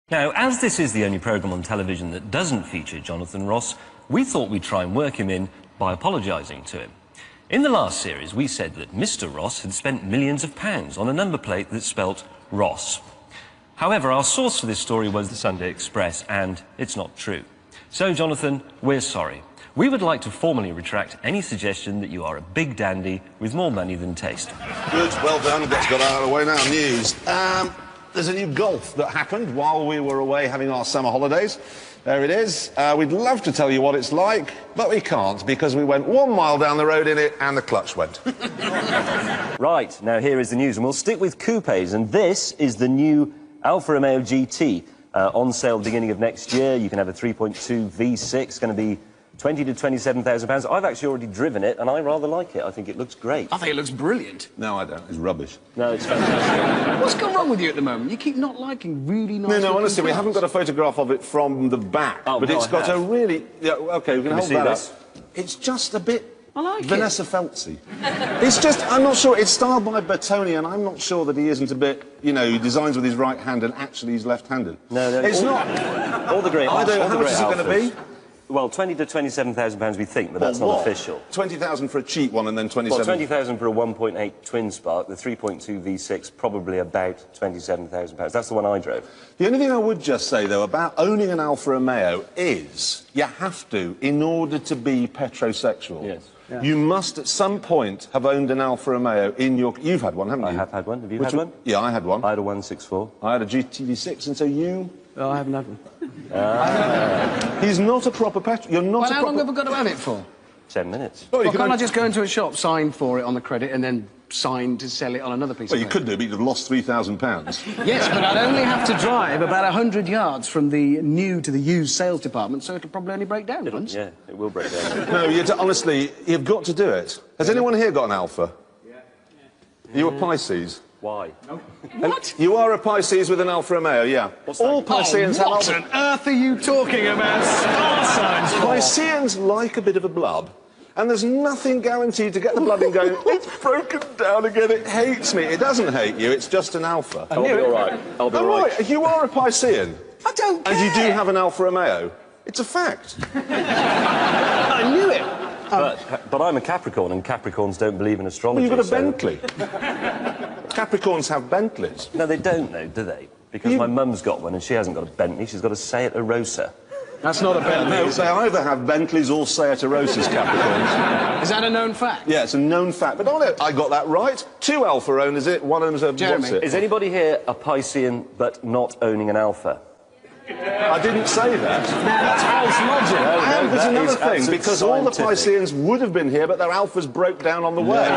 Now, as this is the only programme on television that doesn't feature Jonathan Ross, we thought we'd try and work him in by apologising to him. In the last series, we said that Mr. Ross had spent millions of pounds on a number plate that spelt Ross. However, our source for this story was the Sunday Express, and it's not true. So, Jonathan, we're sorry. We would like to formally retract any suggestion that you are a big dandy with more money than taste. Good, well done. That's got out of the way now. News. There's a new golf that happened while we were away having our summer holidays. There it is. We'd love to tell you what it's like, but we can't because we went 1 mile down the road in it and the clutch went. Right, now here is the news, and we'll stick with coupes, and this is the new Alfa Romeo GT. On sale beginning of next year. You can have a 3.2 V6, going to be 20 to 27,000 pounds. I've actually already driven it, and I rather like it. I think it looks great. I think it looks brilliant. No, I don't. It's rubbish. No, it's fantastic. What's gone wrong with you at the moment? You keep not liking really nice. No, honestly, we cars. haven't got a photograph of it from the back, Oh, but no, it's I got have. a really... Yeah, OK, we can hold see that this? up. It's just a bit... I like Vanessa Feltzy. It's just, I'm not sure, it's styled by Bertoni, and I'm not sure that he isn't a bit, you know, he designs with his right hand and actually he's left-handed. No, It's not... All the great... I don't know, all the how much great is it going to Alfas. be? Well, 20 to 27,000 pounds we think, but that's Well, not what? official. 20,000 for a cheap one and then 27... Well, 20,000 for a 1.8 twin spark, the 3.2 V6, probably about 27,000 pounds. That's the one I drove. The only thing I would just say, though, about owning an Alfa Romeo is you have to, in order to be petrosexual, Yes. Yeah. you must at some point have owned an Alfa Romeo in your... You've had one, haven't you? I have had one. Have you Which had one? Yeah, I had one. I had a 164. I had a GTV6, and so you... Oh, I haven't had one. He's not a proper petrol... You're not Well, a how proper... long have I got to have it for? 10 minutes. Well, you Well, could can't I only- just go into a shop, sign for it on the credit, and then sign to sell it on another piece Well, of you paper? could do, but you'd have lost £3,000. Yes, but I'd only have to drive about 100 yards from the new to the used sales department, so it'll probably only break down once. Yeah, it will break down. No, honestly, you've got to do it. Has anyone here got an Alfa? Yeah. You a Pisces? Why? What? You are a Pisces with an Alfa Romeo, yeah. All Pisceans have Oh, what Alfa... on earth are you talking about star signs for? Pisceans like a bit of a blub, and there's nothing guaranteed to get the blood in going, it's broken down again, it hates me. It doesn't hate you, it's just an Alpha. I'll be all right. I'll be All all right. right, you are a Piscean, I don't care. and you do have an Alfa Romeo. It's a fact. I knew it. But I'm a Capricorn, and Capricorns don't believe in Well, astrology. you've got a so- Bentley. Capricorns have Bentleys. No, they don't, though, do they? Because my mum's got one, and she hasn't got a Bentley. She's got a Seat Arosa. That's not a Bentley. No, they either have Bentleys or Seat Arosas, Capricorns. Is that a known fact? Yeah, it's a known fact. But I got that right. 2 Alfa owners it, one owns a... Jeremy, what's it? Is anybody here a Piscean but not owning an Alpha? I didn't say that. Now, that's false logic. And there's that another is thing, absolute because all the scientific. Pisceans would have been here, but their Alphas broke down on the way.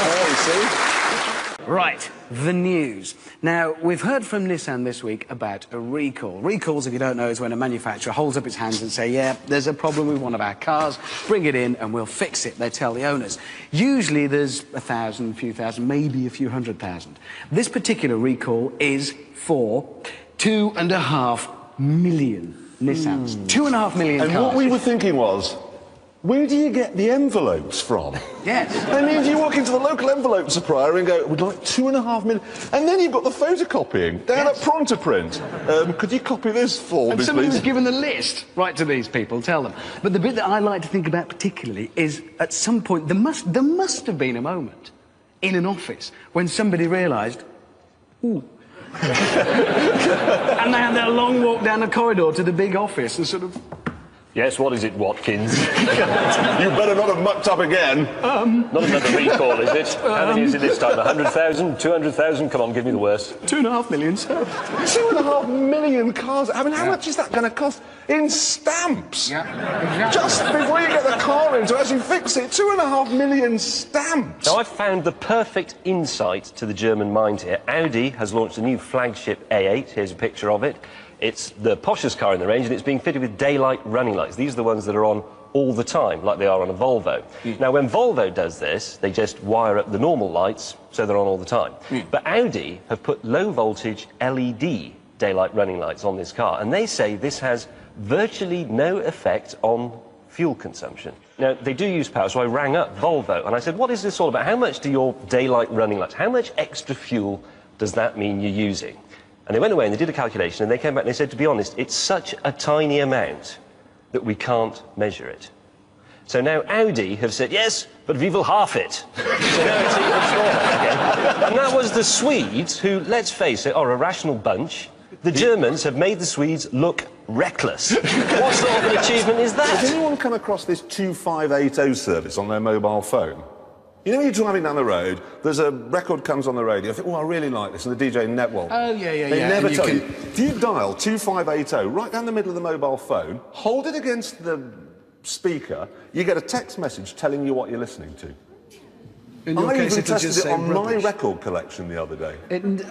Oh, you see? Right, the news. Now, we've heard from Nissan this week about a recall. Recalls, if you don't know, is when a manufacturer holds up its hands and say, yeah, there's a problem with one of our cars, bring it in and we'll fix it, they tell the owners. Usually there's 1,000, a few thousand, maybe a few 100,000. This particular recall is for 2.5 million Nissans. 2.5 million And cars. what we were thinking was, where do you get the envelopes from? Yes. I mean, do you walk into the local envelope supplier and go, we'd like 2.5 million, and then you've got the photocopying down at Prontoprint. Could you copy this for And me, somebody was please? given the list right to these people, tell them. But the bit that I like to think about particularly is at some point there must have been a moment in an office when somebody realised, ooh. And they had their long walk down the corridor to the big office and sort of... Yes, what is it, Watkins? You better not have mucked up again. Not another recall, is it? How many is it this time? 100,000? 200,000? Come on, give me the worst. 2.5 million, sir. 2.5 million cars. I mean, how much is that going to cost in stamps? Yeah, exactly. Just before you get the car in to actually fix it, 2.5 million stamps. Now, I've found the perfect insight to the German mind here. Audi has launched a new flagship A8. Here's a picture of it. It's the poshest car in the range, and it's being fitted with daylight running lights. These are the ones that are on all the time, like they are on a Volvo. Now, when Volvo does this, they just wire up the normal lights, so they're on all the time. But Audi have put low-voltage LED daylight running lights on this car, and they say this has virtually no effect on fuel consumption. Now, they do use power, so I rang up Volvo, and I said, what is this all about? How much do your daylight running lights, how much extra fuel does that mean you're using? And they went away and they did a calculation and they came back and they said, to be honest, it's such a tiny amount that we can't measure it. So now Audi have said, yes, but we will half it. So now it's even smaller again. And that was the Swedes who, let's face it, are a rational bunch. The Germans have made the Swedes look reckless. What sort of an achievement is that? Has anyone come across this 2580 service on their mobile phone? You know when you're driving down the road, there's a record comes on the radio, I think, oh, I really like this, and the DJ Netwell. Oh, yeah. They never and tell you. If you dial 2580 right down the middle of the mobile phone, hold it against the speaker, you get a text message telling you what you're listening to. In your I case, even it'll tested just it say on my rubbish. record collection the other day.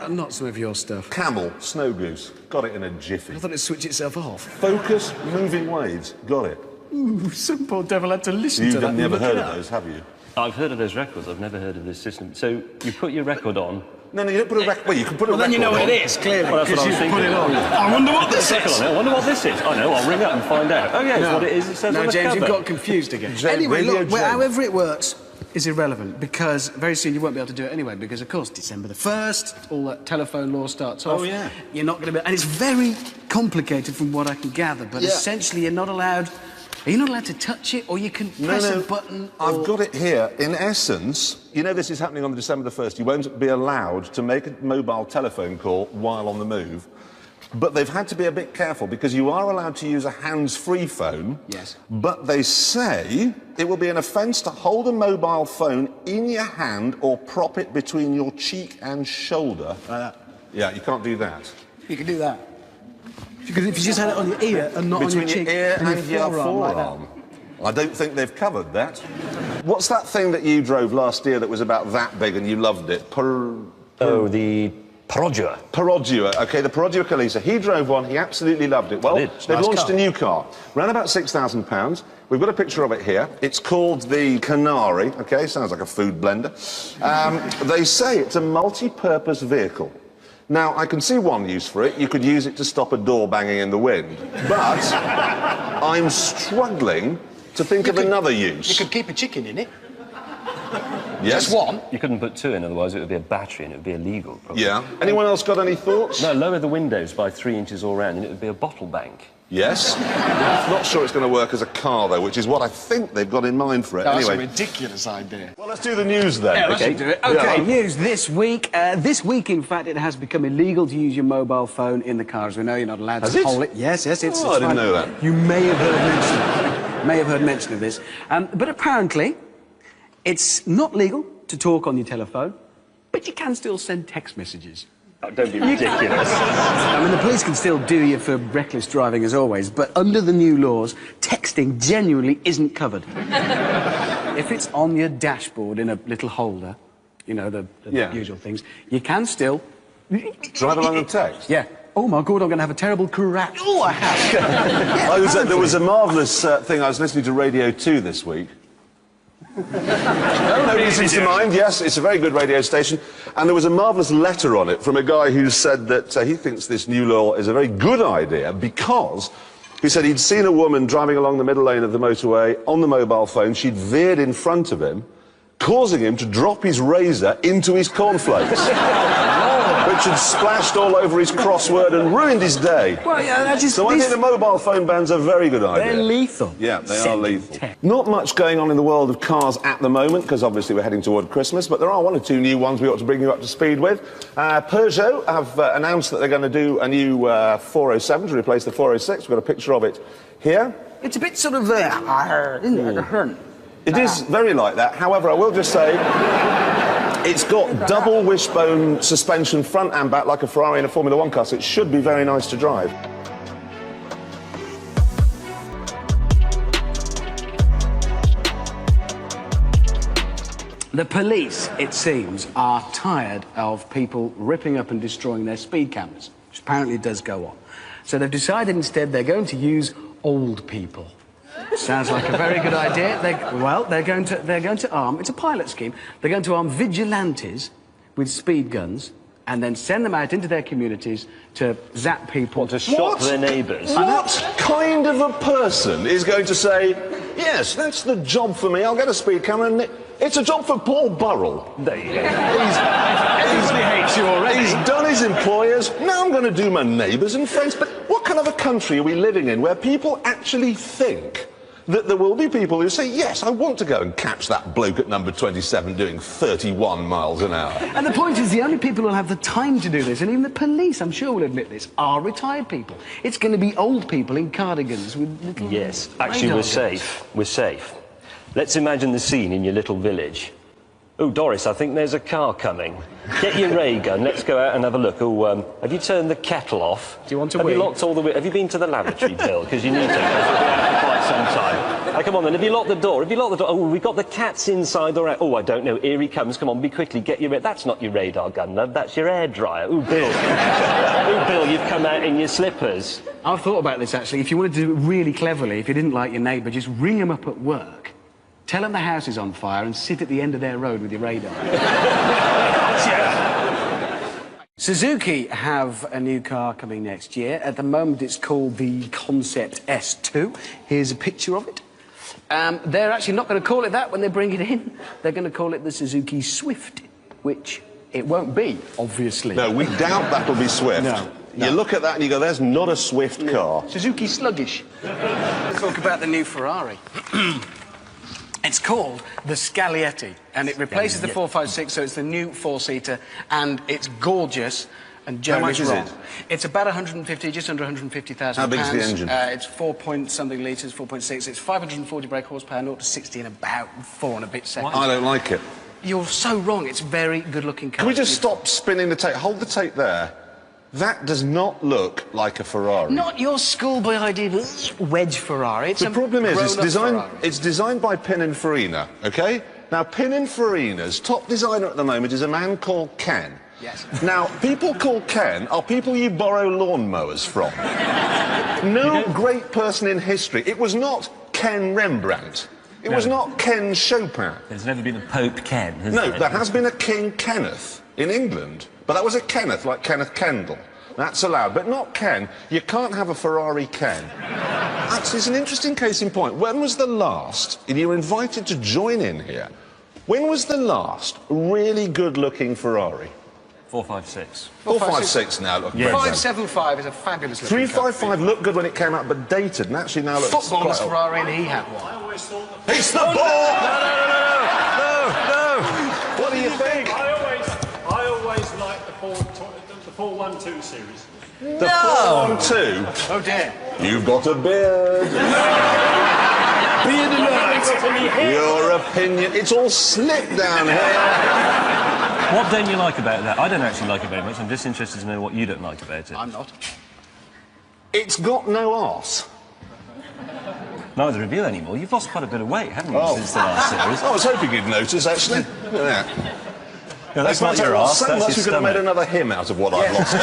Not some of your stuff. Camel, Snow Goose, got it in a jiffy. I thought it'd switch itself off. Focus, Moving Waves, got it. Ooh, some poor devil had to listen to that. You've never and look heard it of up. those, have you? I've heard of those records, I've never heard of this system. So you put your record on. No, you don't put a record. Well, you can put a Well, record then you know what on. it is, clearly, Well, that's what because I was you put it thinking. on. I wonder what this Record is. on it. I wonder what this is. I know, I'll ring up and find out. Oh, yeah, it's what it is. It says No, on the James, cover. you've got confused again. Anyway, Radio look, well, James. however it works is irrelevant, because very soon you won't be able to do it anyway, because, of course, December the 1st, all that telephone law starts off. Oh, yeah. You're not going to be... And it's very complicated from what I can gather, but Yeah. essentially you're not allowed... Are you not allowed to touch it, or you can press a button? I've got it here. In essence, you know this is happening on December the 1st. You won't be allowed to make a mobile telephone call while on the move. But they've had to be a bit careful because you are allowed to use a hands-free phone. Yes. But they say it will be an offence to hold a mobile phone in your hand or prop it between your cheek and shoulder. Like that. Yeah, you can't do that. You can do that. Because if you just had it on your ear and not Between on your cheek... your ear and and your like that. forearm. I don't think they've covered that. What's that thing that you drove last year that was about that big and you loved it? Oh, the Perodua. Perodua, OK, the Perodua Calisa. He drove one, he absolutely loved it. Well, I did. they've Nice launched car. a new car, around about £6,000. We've got a picture of it here. It's called the Canary, OK, sounds like a food blender. They say it's a multi-purpose vehicle. Now, I can see one use for it. You could use it to stop a door banging in the wind. But I'm struggling to think of another use. You could keep a chicken in it. Yes? Just one. You couldn't put two in, otherwise it would be a battery and it would be illegal, probably. Yeah. Anyone else got any thoughts? No, lower the windows by 3 inches all round and it would be a bottle bank. Yes. Not sure it's going to work as a car, though, which is what I think they've got in mind for it. That's Anyway. a ridiculous idea. Well, let's do the news then. Yeah, let's Okay. do it. OK, Yeah. news this week. This week, in fact, it has become illegal to use your mobile phone in the car. As we know, you're not allowed Has to it? hold it. Yes, it's Oh, I didn't fine. know that. You may have heard mention of this. But apparently, it's not legal to talk on your telephone, but you can still send text messages. Oh, don't be ridiculous. I mean, the police can still do you for reckless driving, as always, but under the new laws, texting genuinely isn't covered. If it's on your dashboard in a little holder, you know, the Yeah. usual things, you can still... Drive along and text. Yeah. Oh, my God, I'm going to have a terrible crash. Oh, I have. There was a marvellous thing. I was listening to Radio 2 this week. No reasons to mind, yes, it's a very good radio station. And there was a marvellous letter on it from a guy who said that he thinks this new law is a very good idea because he said he'd seen a woman driving along the middle lane of the motorway on the mobile phone. She'd veered in front of him, causing him to drop his razor into his cornflakes, which had splashed all over his crossword and ruined his day. Well, yeah, that's just... So I think the mobile phone ban's a very good idea. They're lethal. Yeah, they are Send lethal. text. Not much going on in the world of cars at the moment, because obviously we're heading toward Christmas, but there are one or two new ones we ought to bring you up to speed with. Peugeot have announced that they're going to do a new 407 to replace the 406. We've got a picture of it here. It's a bit sort of there, isn't it? The front. It is very like that. However, I will just say it's got double wishbone suspension front and back like a Ferrari in a Formula One car, so it should be very nice to drive. The police, it seems, are tired of people ripping up and destroying their speed cameras, which apparently does go on. So they've decided instead they're going to use old people. Sounds like a very good idea. They're going to arm... It's a pilot scheme. They're going to arm vigilantes with speed guns and then send them out into their communities to zap people. To shock their neighbours. What kind of a person is going to say, yes, that's the job for me, I'll get a speed camera, and it's a job for Paul Burrell? There you go. Everybody hates likes you already. He's done his employers, now I'm going to do my neighbours and friends. But what kind of a country are we living in where people actually think that there will be people who say, yes, I want to go and catch that bloke at number 27 doing 31 miles an hour? And the point is, the only people who'll have the time to do this, and even the police, I'm sure will admit this, are retired people. It's going to be old people in cardigans with little... Yes, actually, radar we're guns. safe. We're safe. Let's imagine the scene in your little village. Oh, Doris, I think there's a car coming. Get your ray gun, let's go out and have a look. Oh, have you turned the kettle off? Do you want to Have wee? you locked all the... Have you been to the lavatory, Bill? Because you need to, because we'll be out for quite some time. Oh, come on then, have you locked the door? Have you locked the door? Oh, we've got the cats inside or out. Oh, I don't know, here he comes. Come on, be quickly, get your... That's not your radar gun, love, that's your hairdryer. Oh, Bill. Oh, Bill, you've come out in your slippers. I've thought about this, actually. If you wanted to do it really cleverly, if you didn't like your neighbour, just ring them up at work, tell them the house is on fire, and sit at the end of their road with your radar. Suzuki have a new car coming next year. At the moment, it's called the Concept S2. Here's a picture of it. They're actually not going to call it that when they bring it in. They're going to call it the Suzuki Swift, which it won't be, obviously. No, we doubt that'll be Swift. No. You look at that and you go, there's not a Swift car. Suzuki Sluggish. Let's talk about the new Ferrari. It's called the Scaglietti, and it replaces the 456, so it's the new four-seater, and it's gorgeous. And Jeremy's much is wrong. it? It's about 150, just under 150,000 How big is pounds. the engine? It's 4-point-something litres, 4.6. It's 540 brake horsepower, 0 to 60 in about 4 and a bit seconds. I don't like it. You're so wrong. It's a very good-looking car. Can we just stop spinning the tape? Hold the tape there. That does not look like a Ferrari. Not your schoolboy idea of wedge Ferrari. It's The a problem is, grown-up Ferrari. it's designed by Pininfarina, OK? Now, Pininfarina's top designer at the moment is a man called Ken. Yes. Now, people called Ken are people you borrow lawnmowers from. No great person in history. It was not Ken Rembrandt. It was not Ken Chopin. There's never been a Pope Ken, has No, there? there has been a King Kenneth in England, but that was a Kenneth, like Kenneth Kendall. That's allowed, but not Ken. You can't have a Ferrari Ken. Actually, it's an interesting case in point. When was the last, and you were invited to join in here, when was the last really good-looking Ferrari? 456. 456 now, look. very good. 575 is a fabulous looking car. 355 looked good when it came out, but dated, and actually now looks Footballer's quite old. Ferrari, and he had one. It's the ball! No! What do you think? I always like the 412 series. The 412. Oh dear. You've got a beard. Beard alert. Your opinion. It's all slick down here. What don't you like about that? I don't actually like it very much. I'm just interested to know what you don't like about it. I'm not. It's got no arse. Neither of you anymore. You've lost quite a bit of weight, haven't you, Oh. since the last series? I was hoping you'd notice, actually. Look at that. No, that's not If I your lost arse, so that's much, your we could have made stomach. another hymn out of what I've lost.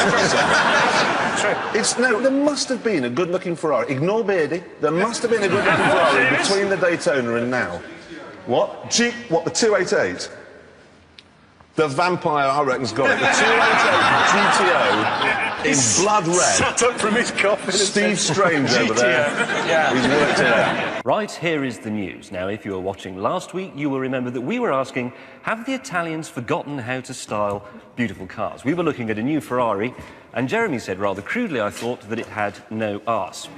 It's no. There must have been a good-looking Ferrari. Ignore Beardy. There must have been a good-looking Ferrari between the Daytona and now. What? What? The 288. The Vampire, I reckon's got it. The 288 GTO in blood red. Sat up from his coffin. Steve Strange over there. Yeah. He's worked it out. Right, here is the news. Now, if you were watching last week, you will remember that we were asking, have the Italians forgotten how to style beautiful cars? We were looking at a new Ferrari, and Jeremy said, rather crudely, I thought, that it had no arse.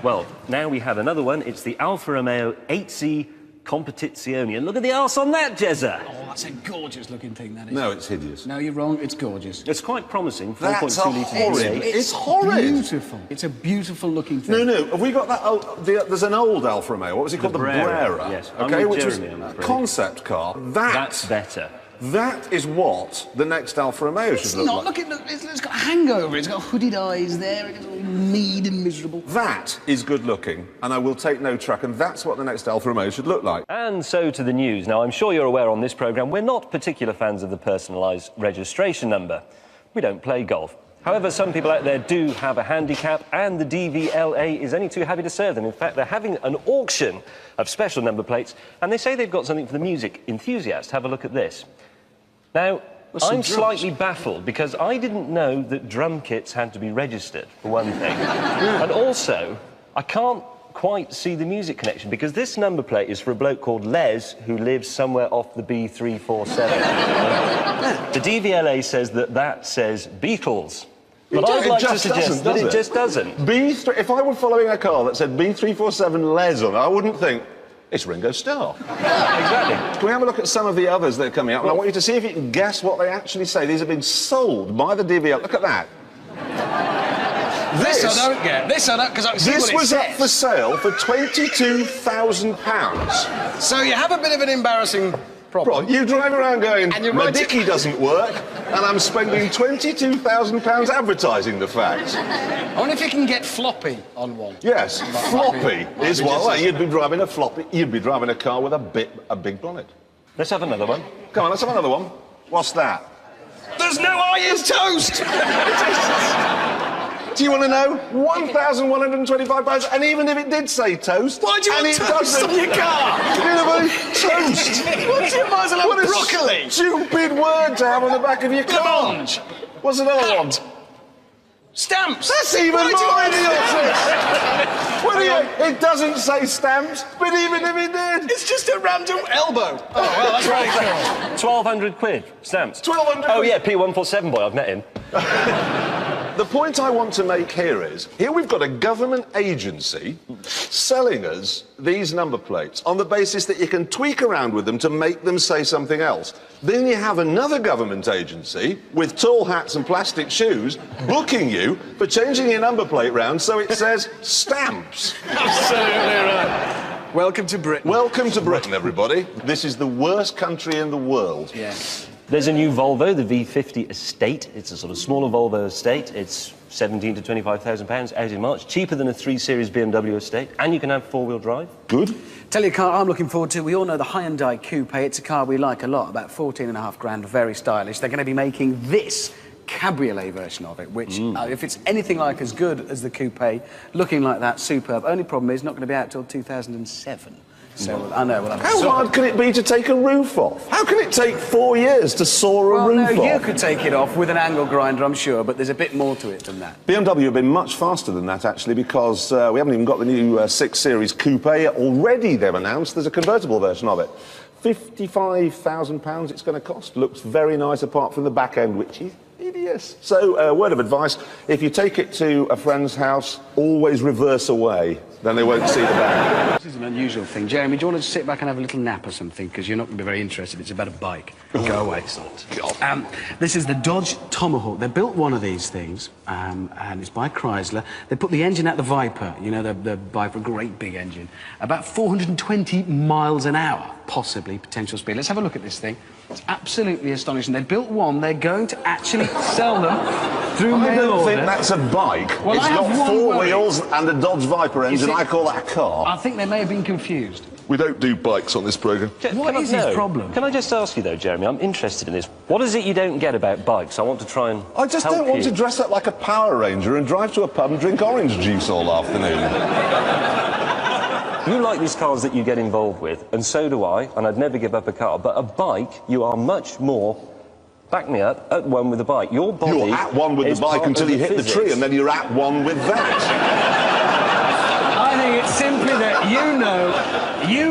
Well, now we have another one. It's the Alfa Romeo 8C Competizione. And look at the arse on that, Jezza. Oh, that's a gorgeous looking thing, that is. No, it's hideous. No, you're wrong. It's gorgeous. It's quite promising. That's 4.2 litres horrid. V8. It's horrid. Beautiful. It's a beautiful looking thing. No, have we got that old... there's an old Alfa Romeo. What was it called? The Brera. Yes. I'm OK, with which was Jeremy, I'm a afraid. concept car. That's better. That is what the next Alfa Romeo should It's look not. like. Look, it's got a hangover. It's got hooded eyes there. It's all mead and miserable. That is good looking, and I will take no track, and that's what the next Alfa Romeo should look like. And so to the news. Now, I'm sure you're aware on this programme, we're not particular fans of the personalised registration number. We don't play golf. However, some people out there do have a handicap, and the DVLA is only too happy to serve them. In fact, they're having an auction of special number plates, and they say they've got something for the music enthusiast. Have a look at this. Now, I'm slightly baffled because I didn't know that drum kits had to be registered, for one thing. And also, I can't quite see the music connection, because this number plate is for a bloke called Les who lives somewhere off the B347. The DVLA says that says Beatles. But I'd like to suggest that it just doesn't. If I were following a car that said B347 Les on it, I wouldn't think, it's Ringo Starr. Exactly. Can we have a look at some of the others that are coming up? And I want you to see if you can guess what they actually say. These have been sold by the DVLA. Look at that. This I don't get. This I don't, because I can see what it says. This was up for sale for £22,000. So you have a bit of an embarrassing problem. Right, you drive around going, And you're my right to- dicky doesn't work, and I'm spending £22,000 advertising the fact. I wonder if you can get floppy on one. Yes, floppy is what. Well, you'd be driving a floppy. You'd be driving a car with a big bonnet. Let's have another one. Come on, let's have another one. What's that? There's no iron toast! Do you want to know? £1,125. And even if it did say toast, Why do you and want it toast doesn't, on your car? You know, toast. What do you might as well have What a broccoli? stupid word to have on the back of your car. Blancmange. What's another one? Stamps. That's even Why do you more want idiotic. What do you? It doesn't say stamps, but even if it did, It's just a random elbow. Oh, well, that's very cool. 1,200 quid, stamps. 1,200 Oh, yeah, P147 boy, I've met him. The point I want to make here is, here we've got a government agency selling us these number plates on the basis that you can tweak around with them to make them say something else. Then you have another government agency with tall hats and plastic shoes booking you for changing your number plate round so it says stamps. Absolutely right. Welcome to Britain. Welcome to Britain, everybody. This is the worst country in the world. Yeah. There's a new Volvo, the V50 Estate. It's a sort of smaller Volvo Estate. It's £17,000 to £25,000 out in March, cheaper than a 3 Series BMW Estate, and you can have four-wheel drive. Good. Tell you a car I'm looking forward to. We all know the Hyundai Coupe. It's a car we like a lot, about 14.5 grand, very stylish. They're going to be making this cabriolet version of it, which, if it's anything like as good as the Coupe, looking like that, superb. Only problem is, not going to be out till 2007. So I know. We'll have How hard can it be to take a roof off? How can it take 4 years to saw a Well, roof no, you off? could take it off with an angle grinder, I'm sure, but there's a bit more to it than that. BMW have been much faster than that, actually, because we haven't even got the new 6 Series Coupe. Already they've announced there's a convertible version of it. £55,000 it's going to cost. Looks very nice, apart from the back end, which is hideous. So, word of advice, if you take it to a friend's house, always reverse away. Then they won't see the back. This is an unusual thing. Jeremy, do you want to sit back and have a little nap or something? Because you're not going to be very interested. It's about a bike. Go away. This is the Dodge Tomahawk. They built one of these things, and it's by Chrysler. They put the engine out the Viper, you know, the Viper, great big engine, about 420 miles an hour, possibly, potential speed. Let's have a look at this thing. It's absolutely astonishing. They built one. They're going to actually sell them through I mail don't order. think that's a bike. Well, it's I have got one 4 worry. wheels and a Dodge Viper engine. it- I call that a car. I think they may have been confused. We don't do bikes on this programme. What is his problem? Can I just ask you, though, Jeremy, I'm interested in this. What is it you don't get about bikes? I want to try and I just help don't want you. to dress up like a Power Ranger and drive to a pub and drink orange juice all afternoon. You like these cars that you get involved with, and so do I, and I'd never give up a car. But a bike, you are much more, back me up, at one with the bike. Your body You're at one with is the bike part until of you hit the tree, physics. and then you're at one with that. I think it's simply that you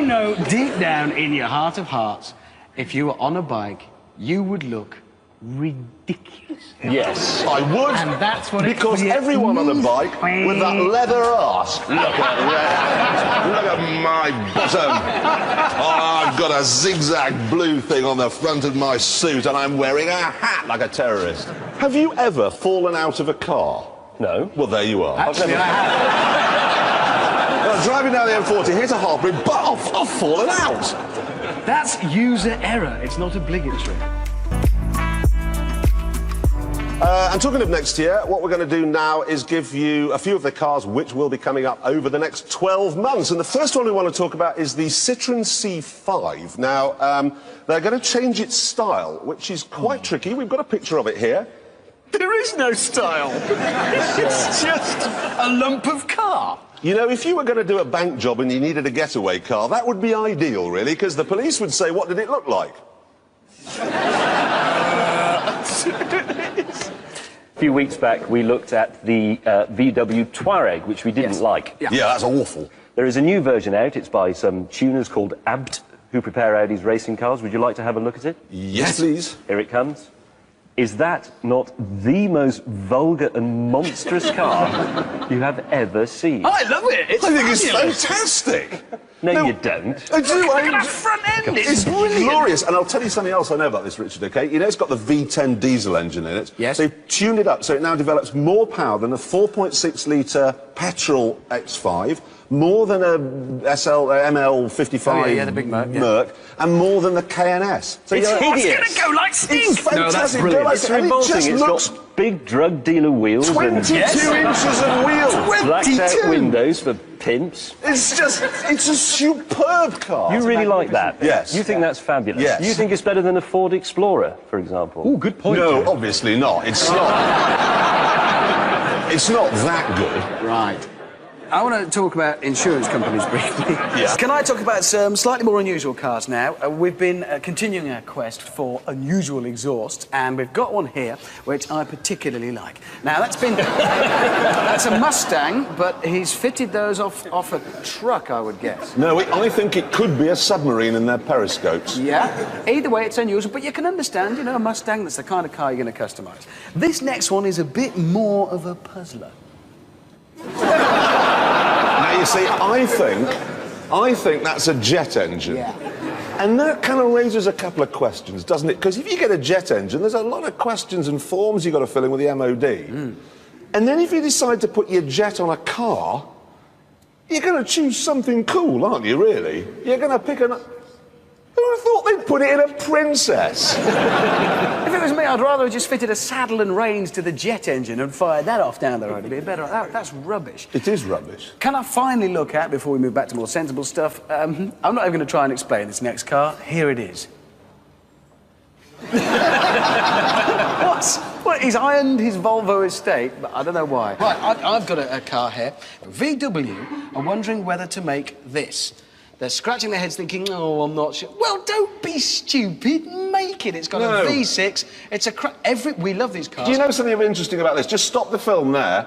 know deep down in your heart of hearts, if you were on a bike, you would look ridiculous. Yes. I would, And that's what it because creates. everyone on a bike with that leather arse. Look at that. Look at my bottom. Oh, I've got a zigzag blue thing on the front of my suit, and I'm wearing a hat like a terrorist. Have you ever fallen out of a car? No. Well, there you are. Actually, I have. Well, driving down the M40, here's a half bridge, but I've fallen out. That's user error. It's not obligatory. And talking of next year, what we're going to do now is give you a few of the cars which will be coming up over the next 12 months. And the first one we want to talk about is the Citroën C5. Now, they're going to change its style, which is quite tricky. We've got a picture of it here. There is no style. It's just a lump of car. You know, if you were going to do a bank job and you needed a getaway car, that would be ideal, really, because the police would say, what did it look like? A few weeks back, we looked at the VW Touareg, which we didn't Yes. like. Yeah. Yeah, that's awful. There is a new version out. It's by some tuners called Abt, who prepare Audi's racing cars. Would you like to have a look at it? Yes, please. Here it comes. Is that not the most vulgar and monstrous car you have ever seen? I love it. It's I think it's fabulous. fantastic. No, you don't. I do. Look at that front end. It's brilliant. glorious. And I'll tell you something else I know about this, Richard, OK? You know it's got the V10 diesel engine in it. Yes. They've tuned it up so it now develops more power than a 4.6-litre petrol X5, more than a ML55 Oh, yeah, the big Merc, yeah. and more than the KNS. So It's you're- hideous. It's going to go like stink. It's fantastic. No, that's Go brilliant. like It's it, and it revolting. just It's looks got big drug dealer wheels 22 and inches of wheels. blacked out 22. windows for pimps. It's a superb car. You really like that? Yes. You think that's fabulous? Yes. You think it's better than a Ford Explorer, for example? Oh, good point. No, obviously not. It's not. It's not that good. Right. I want to talk about insurance companies briefly. Yeah. Can I talk about some slightly more unusual cars now? We've been continuing our quest for unusual exhausts, and we've got one here which I particularly like. Now, that's a Mustang, but he's fitted those off a truck, I would guess. No, I think it could be a submarine in their periscopes. Yeah. Either way, it's unusual, but you can understand, you know, a Mustang, that's the kind of car you're going to customise. This next one is a bit more of a puzzler. Now, you see, I think that's a jet engine. Yeah. And that kind of raises a couple of questions, doesn't it? Because if you get a jet engine, there's a lot of questions and forms you've got to fill in with the MOD. And then if you decide to put your jet on a car, you're going to choose something cool, aren't you, really? You're going to pick an... Who would have thought they'd put it in a Princess? If it was me, I'd rather have just fitted a saddle and reins to the jet engine and fired that off down the road. It'd be better. That's rubbish. It is rubbish. Can I finally look at, before we move back to more sensible stuff, I'm not even going to try and explain this next car. Here it is. What? He's ironed his Volvo estate, but I don't know why. Right, I've got a car here. VW are wondering whether to make this. They're scratching their heads thinking, oh, I'm not sure. Well, don't be stupid. Make it. It's got No. a V6. It's a we love these cars. Do you know something interesting about this? Just stop the film there,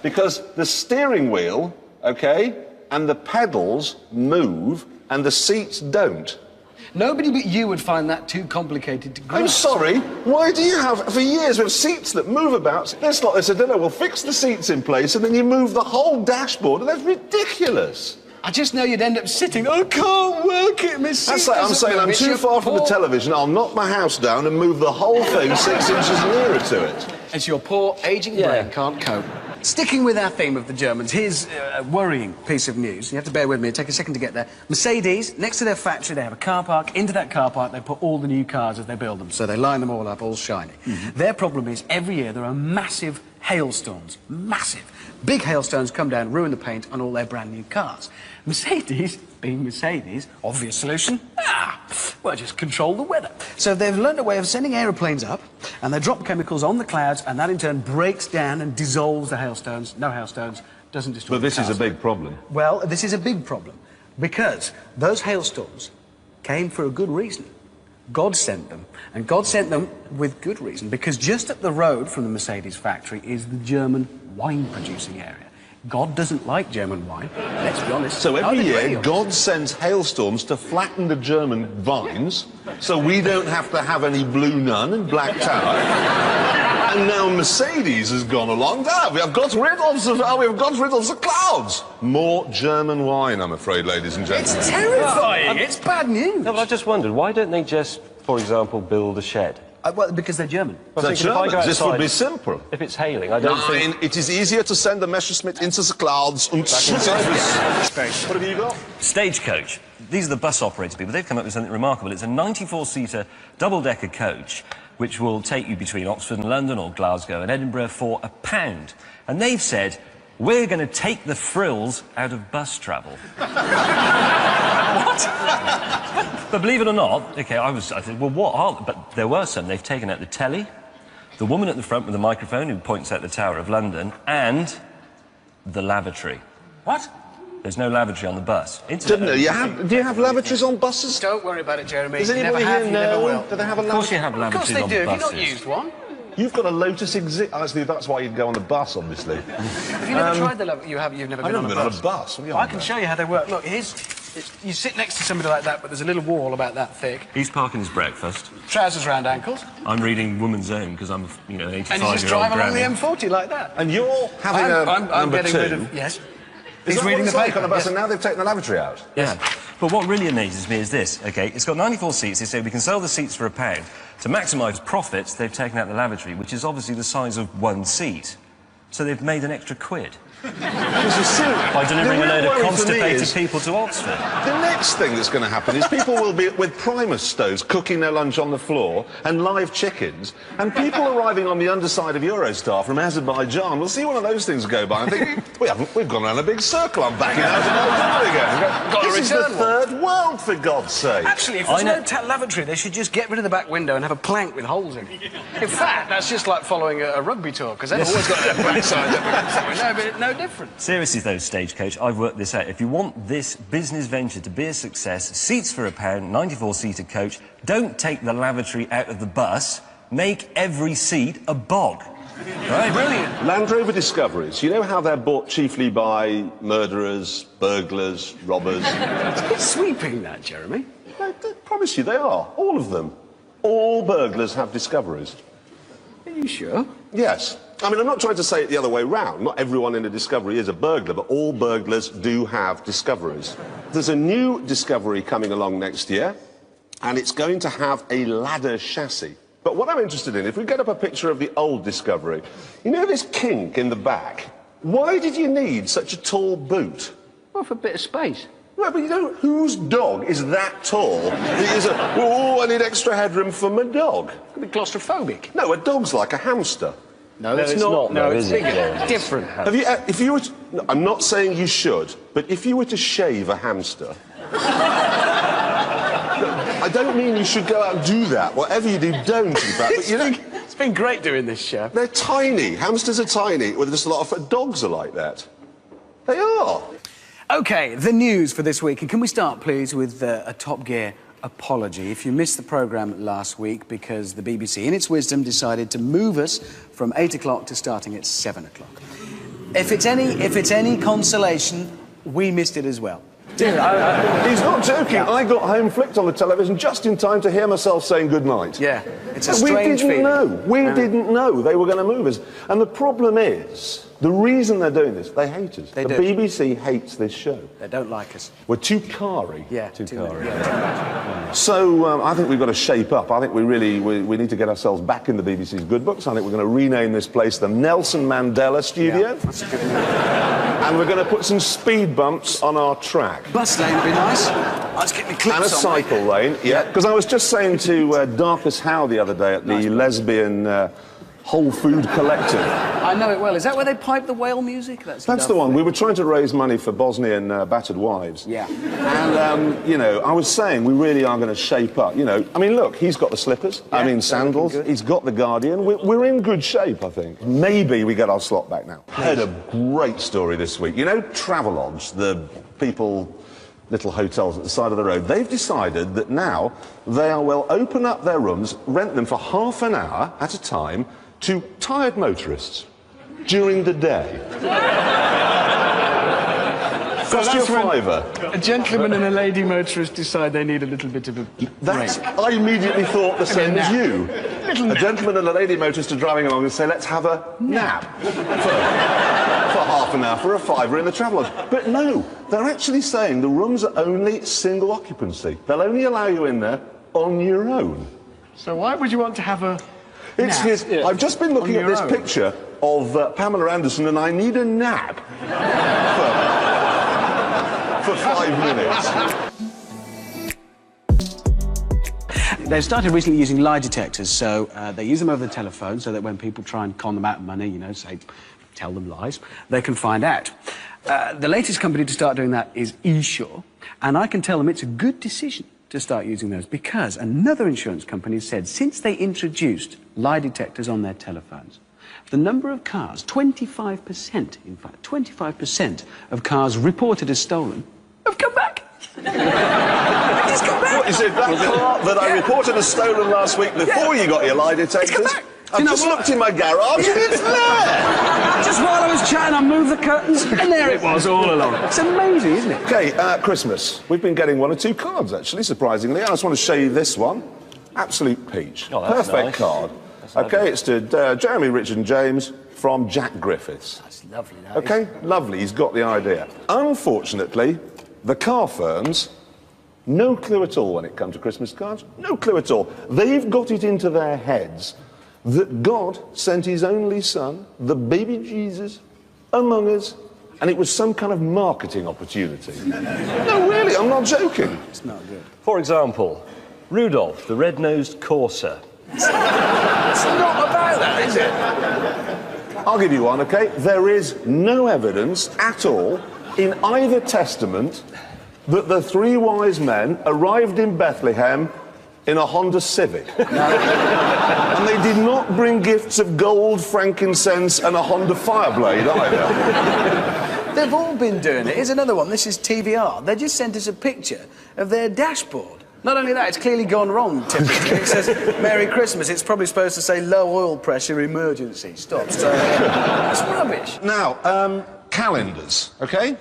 because the steering wheel, OK, and the pedals move and the seats don't. Nobody but you would find that too complicated to grasp. I'm sorry, why do you have, for years, we have seats that move about? This lot, they said, no, we'll fix the seats in place and then you move the whole dashboard, and that's ridiculous. I just know you'd end up sitting. I can't work it, Miss. That's like I'm saying I'm too far from the television, I'll knock my house down and move the whole thing 6 inches nearer to it. It's your poor aging brain can't cope. Sticking with our theme of the Germans, here's a worrying piece of news. You have to bear with me. It'll take a second to get there. Mercedes, next to their factory, they have a car park. Into that car park, they put all the new cars as they build them. So they line them all up, all shiny. Their problem is every year there are massive hailstorms. Massive. Big hailstones come down, ruin the paint on all their brand new cars. Mercedes, being Mercedes, obvious solution, well, just control the weather. So they've learned a way of sending aeroplanes up, and they drop chemicals on the clouds, and that in turn breaks down and dissolves the hailstones. No hailstones, doesn't destroy the cars. big problem. Well, this is a big problem, because those hailstorms came for a good reason. God sent them, and God sent them with good reason, because just up the road from the Mercedes factory is the German wine-producing area. God doesn't like German wine, let's be honest. So every Neither do any year, of us. God sends hailstorms to flatten the German vines, so we don't have to have any Blue Nun and Black Tower. And now Mercedes has gone along. We have got rid of the clouds. More German wine, I'm afraid, ladies and gentlemen. It's terrifying. It's bad news. No, but I just wondered, why don't they just, for example, build a shed? Well, because they're German. I was The thinking if I go Germans, this would outside- be simple. If it's hailing, I don't think... It is easier to send a Messerschmitt into the clouds and shoot it. What have you got? Stagecoach. These are the bus operator people. They've come up with something remarkable. It's a 94-seater double-decker coach which will take you between Oxford and London or Glasgow and Edinburgh for £1. And they've said, we're going to take the frills out of bus travel. What? But believe it or not, OK, I said, well, what are... But there were some. They've taken out the telly, the woman at the front with the microphone who points out the Tower of London, and the lavatory. What? There's no lavatory on the bus. Didn't they? Do you have lavatories on buses? Don't worry about it, Jeremy. Does You anybody never have, here you never know? will. Do they have a Of course lavatory? you have Of course lavatories they on do. Have you buses. not used one? You've got a Lotus Exige. Actually, that's why you'd go on the bus, obviously. Have you never tried the level? You've never been on a bus? What are you I on can about? show you how they work. Look, you sit next to somebody like that, but there's a little wall about that thick. He's parking his breakfast. Trousers round ankles. I'm reading Woman's Own because I'm, an 85-year-old And you just drive along the granny. M40 like that. And you're having I'm number getting two. rid of... Yes. Is He's that reading what the it's like paper. on a bus, Yes. and now they've taken the lavatory out? Yeah. But what really amazes me is this, OK? It's got 94 seats. They say we can sell the seats for £1. To maximise profits, they've taken out the lavatory, which is obviously the size of one seat. So they've made an extra quid by delivering a load of constipated people to Oxford. The next thing that's going to happen is people will be with Primus stoves cooking their lunch on the floor and live chickens, and people arriving on the underside of Eurostar from Azerbaijan will see one of those things go by and think, we've gone around a big circle, I'm back in Azerbaijan again. Got to This is the return one. third world, for God's sake. Actually, if there's no lavatory, they should just get rid of the back window and have a plank with holes in it. In fact, that's just like following a rugby tour, because they've always got their backside up against the window, but no different. Seriously, though, Stagecoach, I've worked this out. If you want this business venture to be a success, seats for £1, 94-seater coach, don't take the lavatory out of the bus, make every seat a bog. Right? Brilliant. Land Rover Discoveries, you know how they're bought chiefly by murderers, burglars, robbers? It's a bit sweeping, that, Jeremy. I promise you, they are. All of them. All burglars have Discoveries. Are you sure? Yes. I mean, I'm not trying to say it the other way round. Not everyone in a Discovery is a burglar, but all burglars do have Discoveries. There's a new Discovery coming along next year, and it's going to have a ladder chassis. But what I'm interested in, if we get up a picture of the old Discovery, you know this kink in the back? Why did you need such a tall boot? Well, for a bit of space. Right, but you know, whose dog is that tall? That is I need extra headroom for my dog. Could be claustrophobic. No, a dog's like a hamster. No, it's not, No, though, it's is it, bigger. James? Different. Have you, if you were to, no, I'm not saying you should, but if you were to shave a hamster... I don't mean you should go out and do that. Whatever you do, don't, in fact. But, you know, It's been great doing this show. they're tiny. Hamsters are tiny. Well, there's a lot of dogs are like that. They are. OK, the news for this week. And can we start, please, with a Top Gear apology? If you missed the programme last week because the BBC, in its wisdom, decided to move us from 8 o'clock to starting at 7 o'clock. If it's any consolation, we missed it as well. He's not joking. Yeah. I got home, flicked on the television just in time to hear myself saying goodnight. Yeah, it's a We strange didn't feeling. know. We didn't know they were going to move us. And the problem is, the reason they're doing this, they hate us. They the do. BBC hates this show. They don't like us. We're too carry. Yeah, too too carry. many. Yeah, So I think we've got to shape up. I think we need to get ourselves back in the BBC's good books. I think we're going to rename this place the Nelson Mandela Studio. that's a good And we're going to put some speed bumps on our track. Bus lane would be nice. Let's get me clips And a on, cycle lane, yeah. Because I was just saying to Darcus Howe the other day at the lesbian Whole Food Collective. I know it well. Is that where they pipe the whale music? That's the one. We were trying to raise money for Bosnian battered wives. Yeah. And, you know, I was saying we really are going to shape up. You know, I mean, look, he's got the slippers. Yeah, I mean, they're sandals. looking good. He's got the Guardian. We're in good shape, I think. Maybe we get our slot back now. I heard a great story this week. You know, Travelodge, the people... little hotels at the side of the road, they've decided that now they will open up their rooms, rent them for half an hour at a time to tired motorists during the day. Cost you a fiver. A gentleman and a lady motorist decide they need a little bit of a That's, I immediately thought the same as you. A gentleman and a lady motorist are driving along and say, let's have a nap for half an hour for a fiver in the Travelodge. But no, they're actually saying the rooms are only single occupancy. They'll only allow you in there on your own. So why would you want to have a It's nap? his, I've just been looking On at this your own? picture of Pamela Anderson and I need a nap for 5 minutes. They've started recently using lie detectors, so they use them over the telephone so that when people try and con them out of money, you know, say, tell them lies, they can find out. The latest company to start doing that is eSure, and I can tell them it's a good decision to start using those because another insurance company said since they introduced lie detectors on their telephones, the number of cars, 25%, in fact, 25% of cars reported as stolen have come back. Just come back. What is it, that car that I reported as stolen last week before you got your lie detectors? It's come back. I've just looked in my garage and it's there! Just while I was chatting, I moved the curtains, and there it was all along. It's amazing, isn't it? Okay, Christmas. We've been getting 1 or 2 cards, actually, surprisingly. I just want to show you this one. Absolute peach. Oh, that's Perfect nice. card. That's Okay, lovely. it's to Jeremy, Richard and James from Jack Griffiths. That's lovely, that is. Okay, lovely, he's got the idea. Unfortunately, the car firms, no clue at all when it comes to Christmas cards. No clue at all. They've got it into their heads that God sent his only son, the baby Jesus, among us, and it was some kind of marketing opportunity. No, really, I'm not joking. It's not good. For example, Rudolph, the red-nosed courser. It's not about that, is it? I'll give you one, okay? There is no evidence at all in either testament that the 3 wise men arrived in Bethlehem in a Honda Civic. And they did not bring gifts of gold, frankincense, and a Honda Fireblade either. They've all been doing it. Here's another one. This is TVR. They just sent us a picture of their dashboard. Not only that, it's clearly gone wrong, typically. It says, Merry Christmas. It's probably supposed to say low oil pressure emergency. Stop. So, it's rubbish. Now, calendars, okay?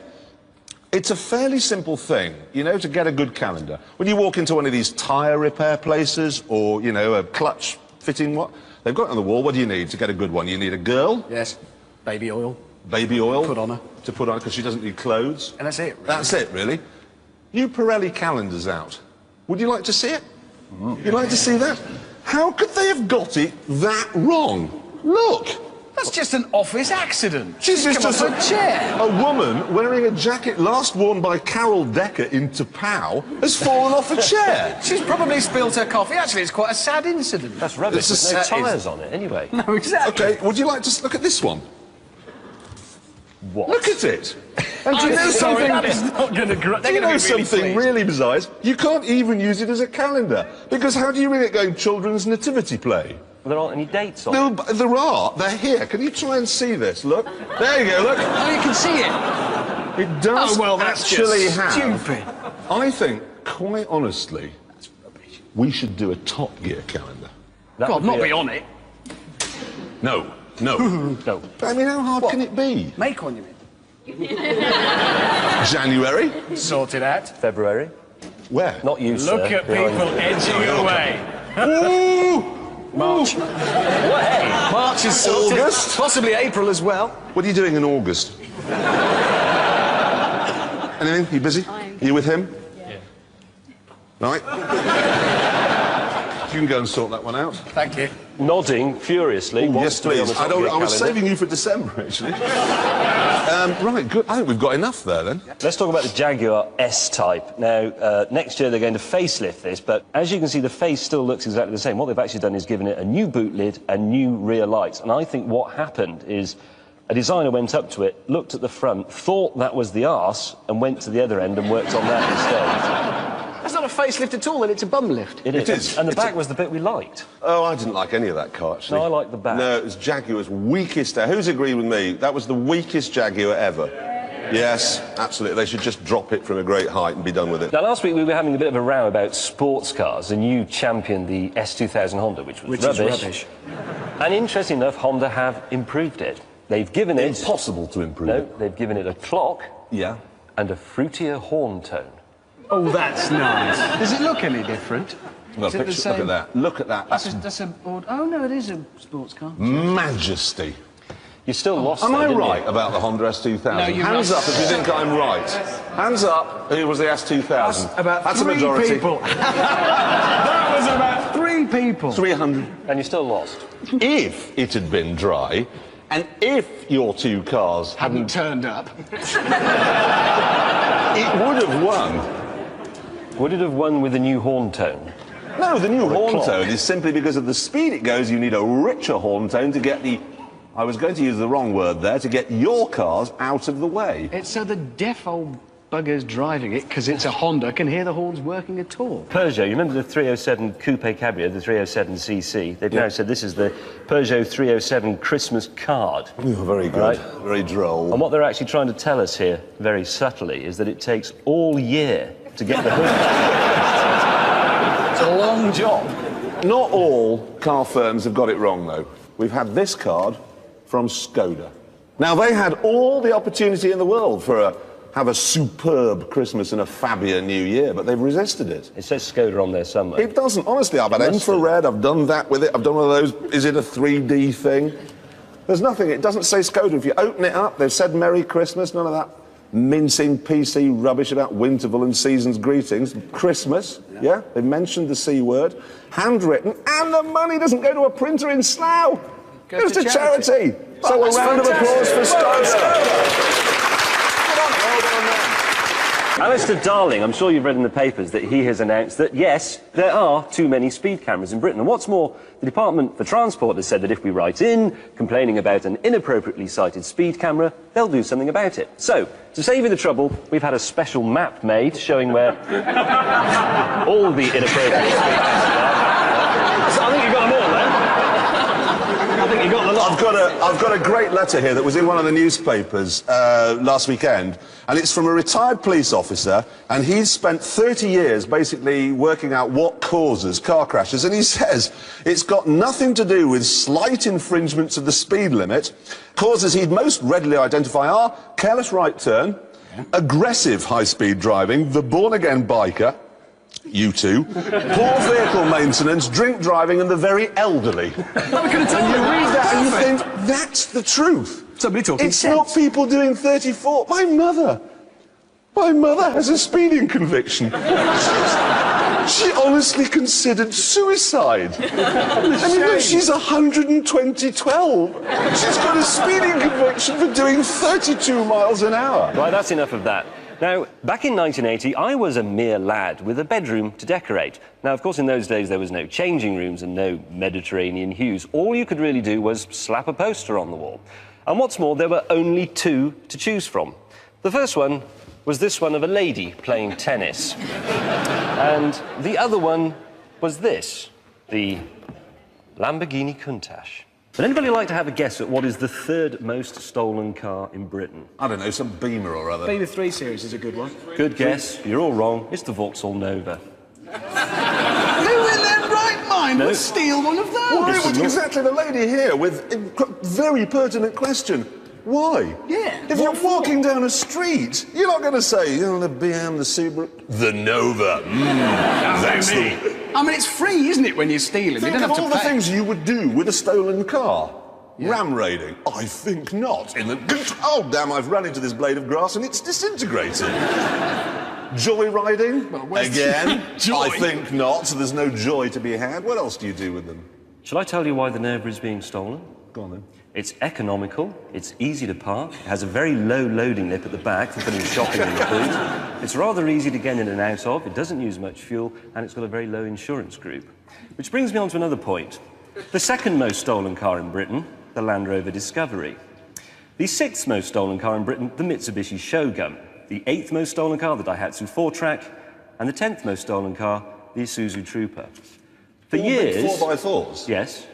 It's a fairly simple thing, you know, to get a good calendar. When you walk into one of these tyre repair places or, you know, a clutch fitting what, they've got it on the wall. What do you need to get a good one? You need a girl, Yes. Baby oil. baby oil. Put on her. To put on because she doesn't need clothes. And that's it, really. That's it, really. New Pirelli calendar's out. Would you like to see it? You'd like to see that? How could they have got it that wrong? Look! That's just an office accident. She's just come off a chair. A woman wearing a jacket last worn by Carol Decker in Tapau has fallen off a chair. She's probably spilled her coffee. Actually, it's quite a sad incident. That's rubbish. It's a There's no set- tyres on it, anyway. No, exactly. Okay, would you like to look at this one? What? Look at it. And do you know something? That is not going to grow. Do you know something really bizarre? You can't even use it as a calendar because how do you read it going children's nativity play? Well, there aren't any dates on it. No, but there are. They're here. Can you try and see this? Look. There you go. Look. Oh, you can see it. It does Oh, well, that's actually just have. stupid. I think, quite honestly, we should do a Top Gear calendar. That God, would not a- be on it. No. No. No. But I mean, how hard can it be? Make one, you mean? January? Sort it out. February? Where? Not you, sir. Look at Behind people you. edging away. Ooh! March. March is sorted. August? Possibly April as well. What are you doing in August? Anything? You busy? You with him? Yeah. Right. You can go and sort that one out. Thank you. Nodding furiously. wants Yes, to be on please. the Top Gear I was calendar. saving you for December, actually. Right, good. I think we've got enough there, then. Let's talk about the Jaguar S-Type. Now, next year they're going to facelift this, but as you can see, the face still looks exactly the same. What they've actually done is given it a new boot lid and new rear lights. And I think what happened is a designer went up to it, looked at the front, thought that was the arse, and went to the other end and worked on that instead. That's not a facelift at all, then it's a bum lift. It is. And the It's back was the bit we liked. Oh, I didn't like any of that car, actually. No, I like the back. No, it was Jaguar's weakest... Who's agreed with me? That was the weakest Jaguar ever. Yes, absolutely. They should just drop it from a great height and be done with it. Now, last week we were having a bit of a row about sports cars, and you championed the S2000 Honda, which was Is rubbish. rubbish. And interesting enough, Honda have improved it. They've given it... Impossible to improve No, it. they've given it a clock Yeah. and a fruitier horn tone. Oh, that's nice. Does it look any different? Well, Is it the look same? at that. Look at that. That's a... Oh, no, it is a sports car. majesty. You still lost Am though, I didn't right you? about the Honda S2000? No, you Hands must- up if you think I'm right. Hands up who was the S2000. About That's a 3 majority. people. That was about 3 people. 300. And you still lost. If it had been dry, and if your 2 cars Hadn't turned up. it would have won. Would it have won with a new horn tone? No, the new horn clock. tone is simply because of the speed it goes, you need a richer horn tone to get the... I was going to use the wrong word there, to get your cars out of the way. It's so the deaf old buggers driving it, because it's a Honda, can hear the horns working at all. Peugeot, you remember the 307 Coupe Cabrio, the 307cc? They've now said this is the Peugeot 307 Christmas card. Oh, very good. Right. Very droll. And what they're actually trying to tell us here, very subtly, is that it takes all year to get the hood back. It's a long job. Not all car firms have got it wrong, though. we've had this card from Skoda. Now, they had all the opportunity in the world for have a superb Christmas and a fabulous New Year, but they've resisted it. It says Skoda on there somewhere. It doesn't. Honestly, I've had infrared, I've done that with it, I've done one of those, is it a 3D thing? There's nothing, it doesn't say Skoda. If you open it up, they've said Merry Christmas, none of that mincing PC rubbish about Winterval and season's greetings. Christmas, yeah? They've mentioned the C word, handwritten, and the money doesn't go to a printer in Slough. It goes to charity. So a round of applause for Skoda. Alistair Darling, I'm sure you've read in the papers that he has announced that, yes, there are too many speed cameras in Britain. And what's more, the Department for Transport has said that if we write in complaining about an inappropriately sited speed camera, they'll do something about it. So, to save you the trouble, we've had a special map made showing where all the inappropriate speed cameras are. So I think you got them all there. I think you got the lot. I've got a great letter here that was in one of the newspapers last weekend, and it's from a retired police officer, and he's spent 30 years basically working out what causes car crashes, and he says it's got nothing to do with slight infringements of the speed limit. Causes he'd most readily identify are careless right turn, aggressive high-speed driving, the born-again biker, you two, poor vehicle maintenance, drink driving, and the very elderly. And you read that and you think, that's the truth. Somebody talking It's sense. not people doing 34. My mother has a speeding conviction. She honestly considered suicide. I mean, look, she's 120/12. She's got a speeding conviction for doing 32 miles an hour. Right, that's enough of that. Now, back in 1980, I was a mere lad with a bedroom to decorate. Now, of course, in those days, there was no changing rooms and no Mediterranean hues. All you could really do was slap a poster on the wall. And what's more, there were only two to choose from. The first one was this one of a lady playing tennis. And the other one was this, the Lamborghini Countach. Would anybody like to have a guess at what is the third most stolen car in Britain? I don't know, some Beamer or other. Beamer 3 Series is a good one. Good guess. You're all wrong. It's the Vauxhall Nova. Who in their right mind would steal one of those? Why? It was exactly the lady here with a very pertinent question. Why? Yeah. If you're walking down a street, you're not going to say, you know, the BM, the Subaru, the Nova. That's the... I mean, it's free, isn't it, when you're stealing? Think you don't of have all to the pay. things you would do with a stolen car. Ram raiding? I think not. Oh, damn, I've run into this blade of grass and it's disintegrated. Joy riding? Again? Joy? I think not. So there's no joy to be had. What else do you do with them? Shall I tell you why the Nova is being stolen? Go on then. It's economical, it's easy to park, it has a very low loading lip at the back for putting shopping in the boot. It's rather easy to get in and out of, it doesn't use much fuel, and it's got a very low insurance group. Which brings me on to another point. The second most stolen car in Britain, the Land Rover Discovery. The sixth most stolen car in Britain, the Mitsubishi Shogun. The eighth most stolen car, the Daihatsu 4-Track. And the 10th most stolen car, the Isuzu Trooper. For years... 4x4s? Yes.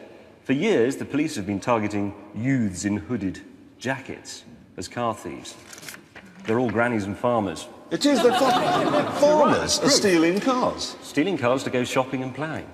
For years, the police have been targeting youths in hooded jackets as car thieves. They're all grannies and farmers. It is, the farmers are stealing cars. Stealing cars to go shopping and ploughing.